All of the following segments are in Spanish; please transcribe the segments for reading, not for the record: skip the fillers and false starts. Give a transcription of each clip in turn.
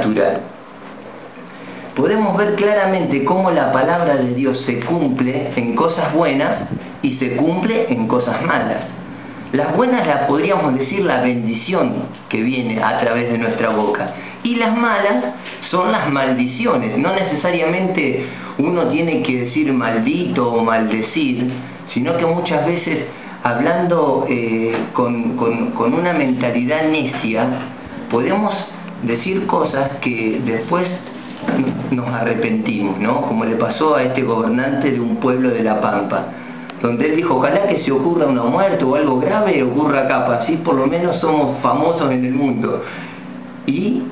natural. Podemos ver claramente cómo la palabra de Dios se cumple en cosas buenas y se cumple en cosas malas. Las buenas las podríamos decir la bendición que viene a través de nuestra boca, y las malas son las maldiciones. No necesariamente uno tiene que decir maldito o maldecir, sino que muchas veces hablando con una mentalidad necia podemos decir cosas que después nos arrepentimos, ¿no? Como le pasó a este gobernante de un pueblo de La Pampa, donde él dijo, ojalá que se ocurra una muerte o algo grave ocurra acá, así por lo menos somos famosos en el mundo. Y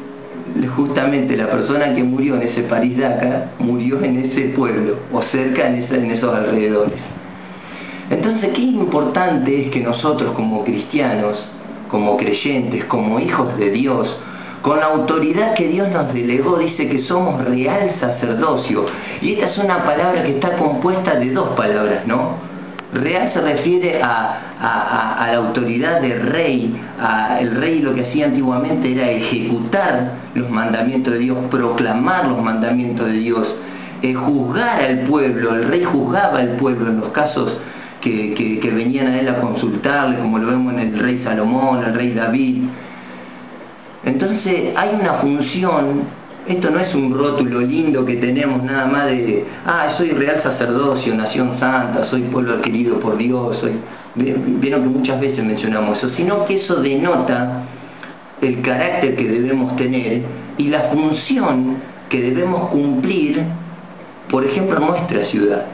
justamente la persona que murió en ese París-Dakar murió en ese pueblo o cerca en esos alrededores. Entonces, qué importante es que nosotros como cristianos, como creyentes, como hijos de Dios, con la autoridad que Dios nos delegó, dice que somos real sacerdocio. Y esta es una palabra que está compuesta de dos palabras, ¿no? Real se refiere a la autoridad del rey. El rey lo que hacía antiguamente era ejecutar los mandamientos de Dios, proclamar los mandamientos de Dios, juzgar al pueblo. El rey juzgaba al pueblo en los casos que venían a él a consultarle, como lo vemos en el rey Salomón, el rey David. Entonces hay una función. Esto no es un rótulo lindo que tenemos nada más de, soy real sacerdocio, nación santa, soy pueblo querido por Dios, vieron que muchas veces mencionamos eso, sino que eso denota el carácter que debemos tener y la función que debemos cumplir, por ejemplo, en nuestra ciudad.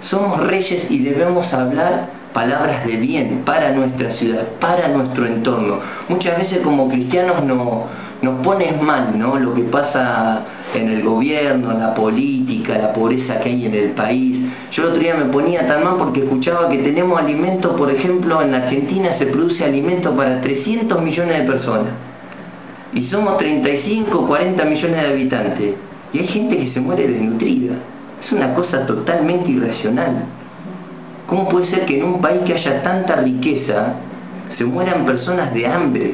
Somos reyes y debemos hablar palabras de bien para nuestra ciudad, para nuestro entorno. Muchas veces como cristianos nos pone mal, ¿no? Lo que pasa en el gobierno, en la política, la pobreza que hay en el país. Yo el otro día me ponía tan mal porque escuchaba que tenemos alimento, por ejemplo, en Argentina se produce alimento para 300 millones de personas. Y somos 35, 40 millones de habitantes. Y hay gente que se muere desnutrida. Es una cosa totalmente irracional. ¿Cómo puede ser que en un país que haya tanta riqueza se mueran personas de hambre?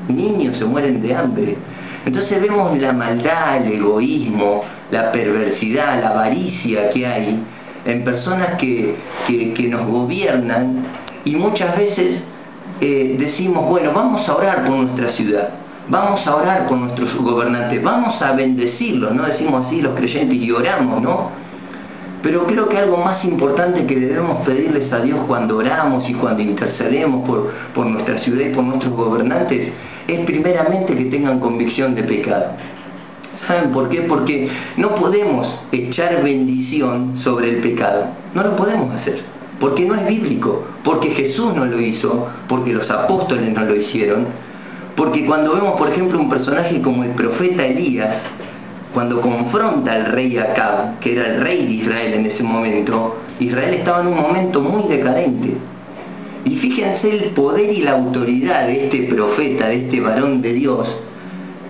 Niños se mueren de hambre. Entonces vemos la maldad, el egoísmo, la perversidad, la avaricia que hay en personas que nos gobiernan, y muchas veces decimos, bueno, vamos a orar por nuestra ciudad, vamos a orar por nuestros gobernantes, vamos a bendecirlos, ¿no? Decimos así los creyentes y oramos, ¿no? Pero creo que algo más importante que debemos pedirles a Dios cuando oramos y cuando intercedemos por nuestra ciudad y por nuestros gobernantes es primeramente que tengan convicción de pecado. ¿Saben por qué? Porque no podemos echar bendición sobre el pecado. No lo podemos hacer. Porque no es bíblico. Porque Jesús no lo hizo. Porque los apóstoles no lo hicieron. Porque cuando vemos, por ejemplo, un personaje como el profeta Elías, cuando confronta al rey Acab, que era el rey de Israel en ese momento, Israel estaba en un momento muy decadente. Y fíjense el poder y la autoridad de este profeta, de este varón de Dios,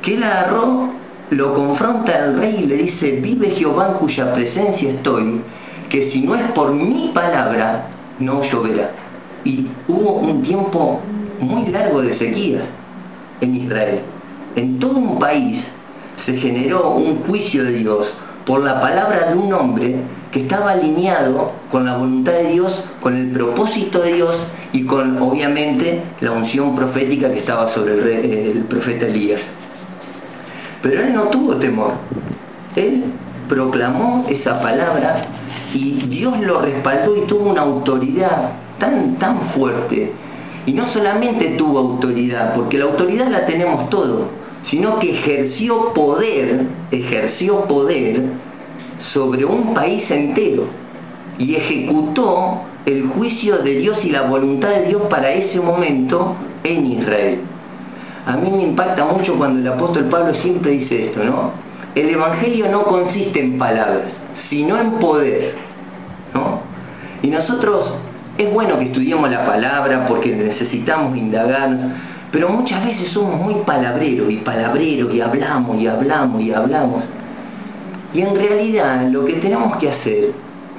que él agarró, lo confronta al rey y le dice, vive Jehová en cuya presencia estoy, que si no es por mi palabra, no lloverá. Y hubo un tiempo muy largo de sequía en Israel. En todo un país se generó un juicio de Dios por la palabra de un hombre que estaba alineado con la voluntad de Dios, con el propósito de Dios y con, obviamente, la unción profética que estaba sobre el profeta Elías. Pero él no tuvo temor. Él proclamó esa palabra y Dios lo respaldó y tuvo una autoridad tan fuerte. Y no solamente tuvo autoridad, porque la autoridad la tenemos todos, sino que ejerció poder sobre un país entero y ejecutó el juicio de Dios y la voluntad de Dios para ese momento en Israel. A mí me impacta mucho cuando el apóstol Pablo siempre dice esto, ¿no? El evangelio no consiste en palabras, sino en poder, ¿no? Y nosotros, es bueno que estudiemos la palabra porque necesitamos indagar, pero muchas veces somos muy palabreros y hablamos. Y en realidad lo que tenemos que hacer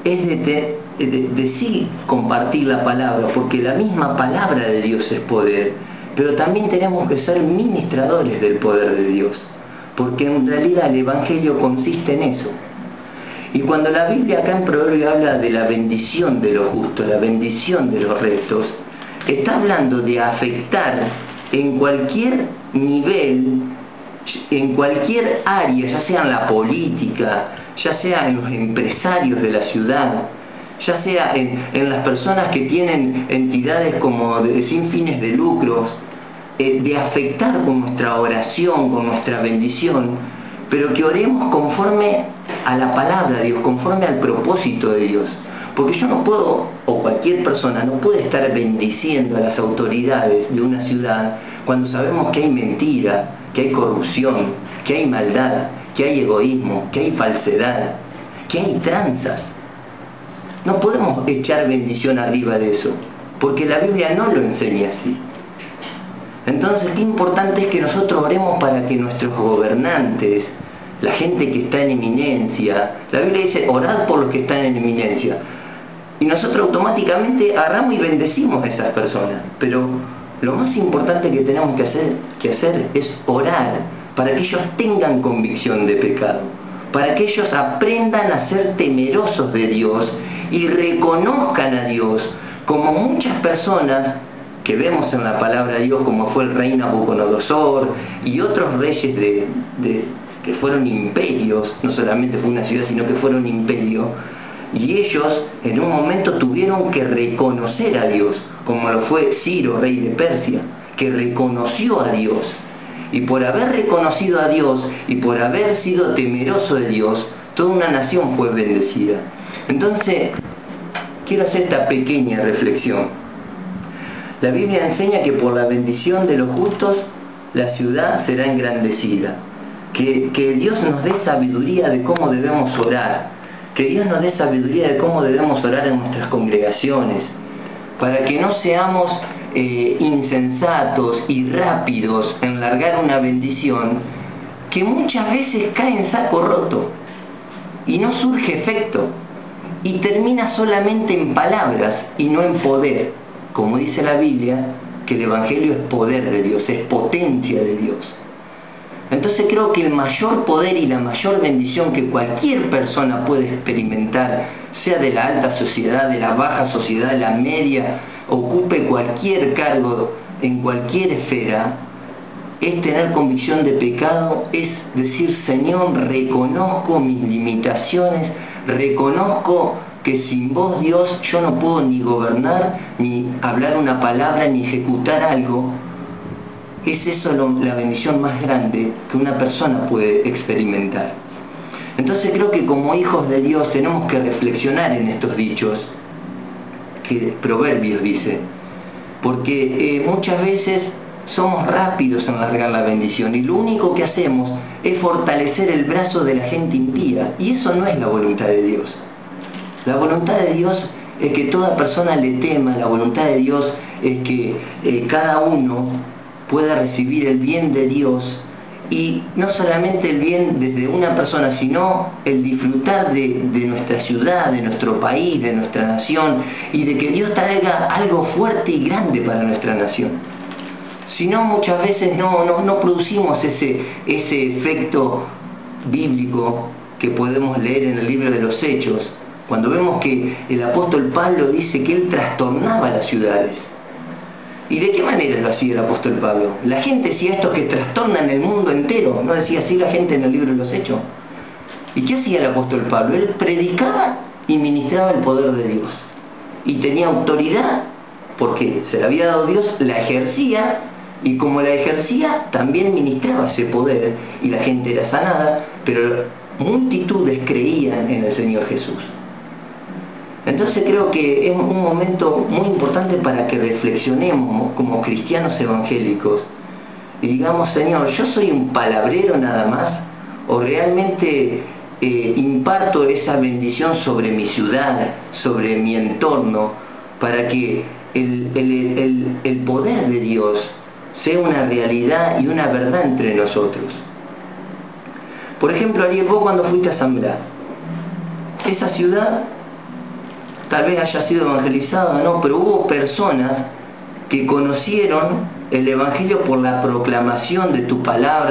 es de sí compartir la palabra, porque la misma palabra de Dios es poder, pero también tenemos que ser ministradores del poder de Dios. porque en realidad el Evangelio consiste en eso. Y cuando la Biblia acá en Proverbios habla de la bendición de los justos, la bendición de los rectos, está hablando de afectar en cualquier nivel, en cualquier área, ya sea en la política, ya sea en los empresarios de la ciudad, ya sea en las personas que tienen entidades como sin fines de lucro, de afectar con nuestra oración, con nuestra bendición, pero que oremos conforme a la palabra de Dios, conforme al propósito de Dios. Porque yo no puedo, o cualquier persona no puede estar bendiciendo a las autoridades de una ciudad cuando sabemos que hay mentira, que hay corrupción, que hay maldad, que hay egoísmo, que hay falsedad, que hay tranzas. No podemos echar bendición arriba de eso, porque la Biblia no lo enseña así. Entonces, qué importante es que nosotros oremos para que nuestros gobernantes, la gente que está en eminencia, la Biblia dice, orad por los que están en eminencia. Y nosotros automáticamente agarramos y bendecimos a esas personas. Pero lo más importante que tenemos que hacer es orar para que ellos tengan convicción de pecado, para que ellos aprendan a ser temerosos de Dios y reconozcan a Dios, como muchas personas que vemos en la palabra de Dios, como fue el rey Nabucodonosor y otros reyes que fueron imperios, no solamente fue una ciudad, sino que fueron imperios, y ellos en un momento tuvieron que reconocer a Dios, como lo fue Ciro, rey de Persia, que reconoció a Dios. Y por haber reconocido a Dios y por haber sido temeroso de Dios, toda una nación fue bendecida. Entonces, quiero hacer esta pequeña reflexión. La Biblia enseña que por la bendición de los justos, la ciudad será engrandecida. Que Dios nos dé sabiduría de cómo debemos orar. Que Dios nos dé sabiduría de cómo debemos orar en nuestras congregaciones. Para que no seamos insensatos y rápidos en largar una bendición que muchas veces cae en saco roto y no surge efecto y termina solamente en palabras y no en poder, como dice la Biblia, que el Evangelio es poder de Dios, es potencia de Dios. Entonces creo que el mayor poder y la mayor bendición que cualquier persona puede experimentar, sea de la alta sociedad, de la baja sociedad, de la media, ocupe cualquier cargo en cualquier esfera, es tener convicción de pecado, es decir, Señor, reconozco mis limitaciones, reconozco que sin vos, Dios, yo no puedo ni gobernar, ni hablar una palabra, ni ejecutar algo. Es eso la bendición más grande que una persona puede experimentar. Entonces creo que como hijos de Dios tenemos que reflexionar en estos dichos que Proverbios dice, porque muchas veces somos rápidos en largar la bendición y lo único que hacemos es fortalecer el brazo de la gente impía, y eso no es la voluntad de Dios. La voluntad de Dios es que toda persona le tema, la voluntad de Dios es que cada uno pueda recibir el bien de Dios, y no solamente el bien desde una persona, sino el disfrutar de nuestra ciudad, de nuestro país, de nuestra nación, y de que Dios traiga algo fuerte y grande para nuestra nación. Si no, muchas veces no producimos ese efecto bíblico que podemos leer en el libro de los Hechos, cuando vemos que el apóstol Pablo dice que él trastornaba las ciudades. ¿Y de qué manera lo hacía el apóstol Pablo? La gente hacía estos que trastornan el mundo entero, ¿no decía así la gente en el libro de los Hechos? ¿Y qué hacía el apóstol Pablo? Él predicaba y ministraba el poder de Dios. Y tenía autoridad, porque se la había dado Dios, la ejercía, y como la ejercía, también ministraba ese poder, y la gente era sanada, pero multitudes creían en el Señor Jesús. Entonces creo que es un momento muy importante para que reflexionemos como cristianos evangélicos y digamos, Señor, ¿yo soy un palabrero nada más? ¿O realmente imparto esa bendición sobre mi ciudad, sobre mi entorno, para que el poder de Dios sea una realidad y una verdad entre nosotros? Por ejemplo, Ariel, vos cuando fuiste a Zambra, esa ciudad tal vez haya sido evangelizada o no, pero hubo personas que conocieron el Evangelio por la proclamación de tu palabra.